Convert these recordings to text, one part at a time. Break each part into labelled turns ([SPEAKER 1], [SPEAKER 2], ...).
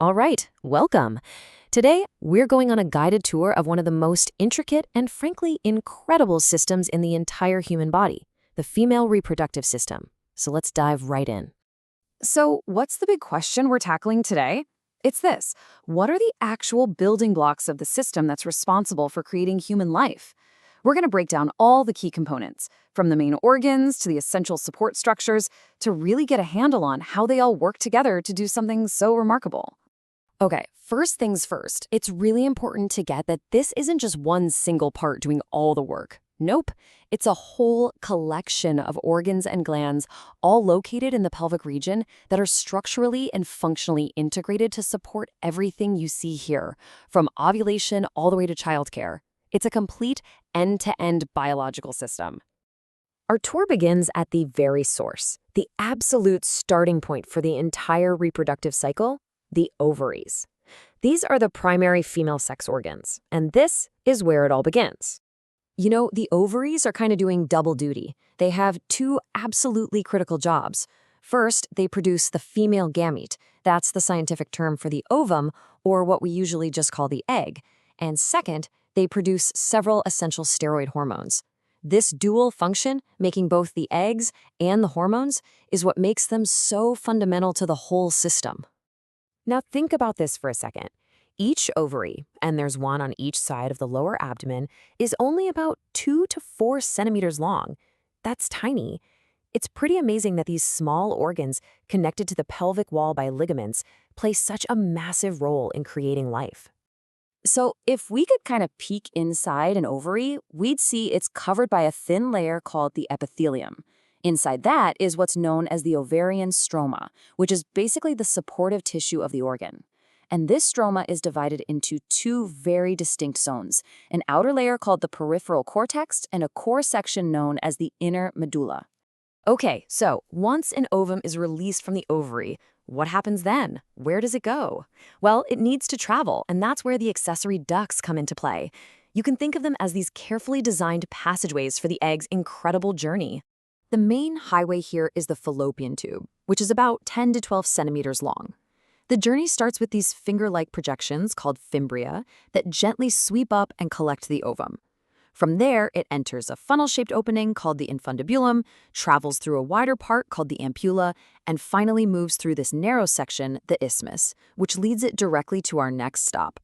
[SPEAKER 1] All right, welcome. Today, we're going on a guided tour of one of the most intricate and frankly incredible systems in the entire human body, the female reproductive system. So let's dive right in.
[SPEAKER 2] So, what's the big question we're tackling today? It's this. What are the actual building blocks of the system that's responsible for creating human life? We're going to break down all the key components, from the main organs to the essential support structures, to really get a handle on how they all work together to do something so remarkable.
[SPEAKER 1] Okay, first things first, it's really important to get that this isn't just one single part doing all the work. Nope, it's a whole collection of organs and glands, all located in the pelvic region, that are structurally and functionally integrated to support everything you see here, from ovulation all the way to childcare. It's a complete end-to-end biological system. Our tour begins at the very source, the absolute starting point for the entire reproductive cycle, the ovaries. These are the primary female sex organs, and this is where it all begins. You know, the ovaries are kind of doing double duty. They have two absolutely critical jobs. First, they produce the female gamete. That's the scientific term for the ovum, or what we usually just call the egg. And second, they produce several essential steroid hormones. This dual function, making both the eggs and the hormones, is what makes them so fundamental to the whole system. Now think about this for a second. Each ovary, and there's one on each side of the lower abdomen, is only about 2 to 4 centimeters long. That's tiny. It's pretty amazing that these small organs, connected to the pelvic wall by ligaments, play such a massive role in creating life.
[SPEAKER 2] So, if we could kind of peek inside an ovary, we'd see it's covered by a thin layer called the epithelium. Inside that is what's known as the ovarian stroma, which is basically the supportive tissue of the organ. And this stroma is divided into two very distinct zones, an outer layer called the peripheral cortex and a core section known as the inner medulla.
[SPEAKER 1] Okay, so once an ovum is released from the ovary, what happens then? Where does it go? Well, it needs to travel, and that's where the accessory ducts come into play. You can think of them as these carefully designed passageways for the egg's incredible journey. The main highway here is the fallopian tube, which is about 10 to 12 centimeters long. The journey starts with these finger-like projections called fimbria that gently sweep up and collect the ovum. From there, it enters a funnel-shaped opening called the infundibulum, travels through a wider part called the ampulla, and finally moves through this narrow section, the isthmus, which leads it directly to our next stop.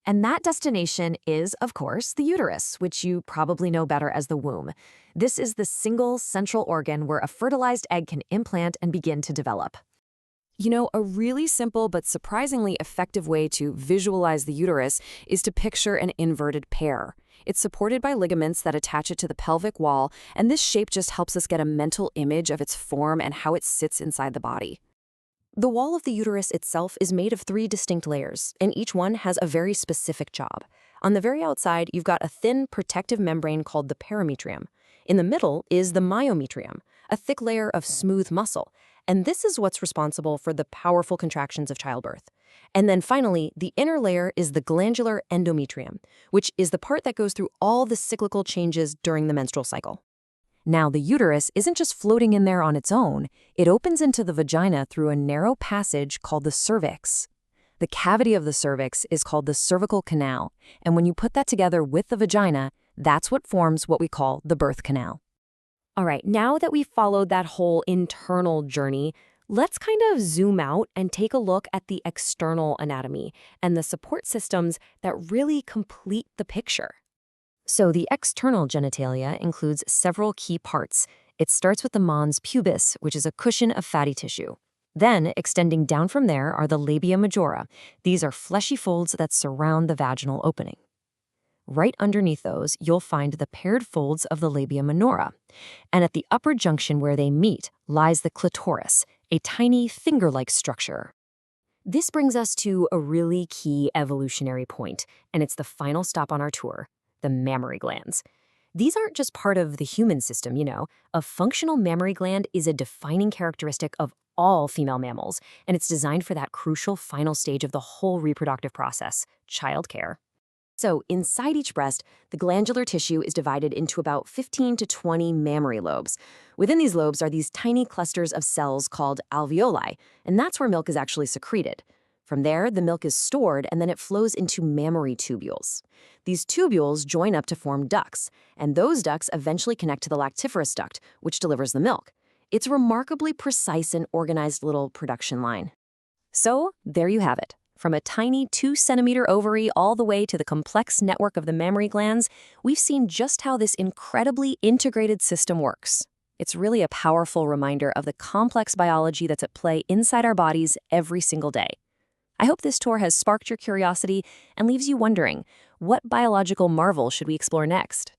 [SPEAKER 1] And that destination is, of course, the uterus, which you probably know better as the womb. This is the single central organ where a fertilized egg can implant and begin to develop. You know, a really simple but surprisingly effective way to visualize the uterus is to picture an inverted pear. It's supported by ligaments that attach it to the pelvic wall, and this shape just helps us get a mental image of its form and how it sits inside the body. The wall of the uterus itself is made of 3 distinct layers, and each one has a very specific job. On the very outside, you've got a thin protective membrane called the perimetrium. In the middle is the myometrium, a thick layer of smooth muscle, and this is what's responsible for the powerful contractions of childbirth. And then finally, the inner layer is the glandular endometrium, which is the part that goes through all the cyclical changes during the menstrual cycle. Now, the uterus isn't just floating in there on its own. It opens into the vagina through a narrow passage called the cervix. The cavity of the cervix is called the cervical canal, and when you put that together with the vagina, that's what forms what we call the birth canal. All right, now that we've followed that whole internal journey, let's kind of zoom out and take a look at the external anatomy and the support systems that really complete the picture. So the external genitalia includes several key parts. It starts with the mons pubis, which is a cushion of fatty tissue. Then, extending down from there are the labia majora. These are fleshy folds that surround the vaginal opening. Right underneath those, you'll find the paired folds of the labia minora. And at the upper junction where they meet lies the clitoris, a tiny finger-like structure. This brings us to a really key evolutionary point, and it's the final stop on our tour, the mammary glands. These aren't just part of the human system, you know. A functional mammary gland is a defining characteristic of all female mammals, and it's designed for that crucial final stage of the whole reproductive process, childcare. So inside each breast, the glandular tissue is divided into about 15 to 20 mammary lobes. Within these lobes are these tiny clusters of cells called alveoli, and that's where milk is actually secreted. From there, the milk is stored and then it flows into mammary tubules. These tubules join up to form ducts, and those ducts eventually connect to the lactiferous duct, which delivers the milk. It's a remarkably precise and organized little production line. So, there you have it. From a tiny 2-centimeter ovary all the way to the complex network of the mammary glands, we've seen just how this incredibly integrated system works. It's really a powerful reminder of the complex biology that's at play inside our bodies every single day. I hope this tour has sparked your curiosity and leaves you wondering, what biological marvel should we explore next?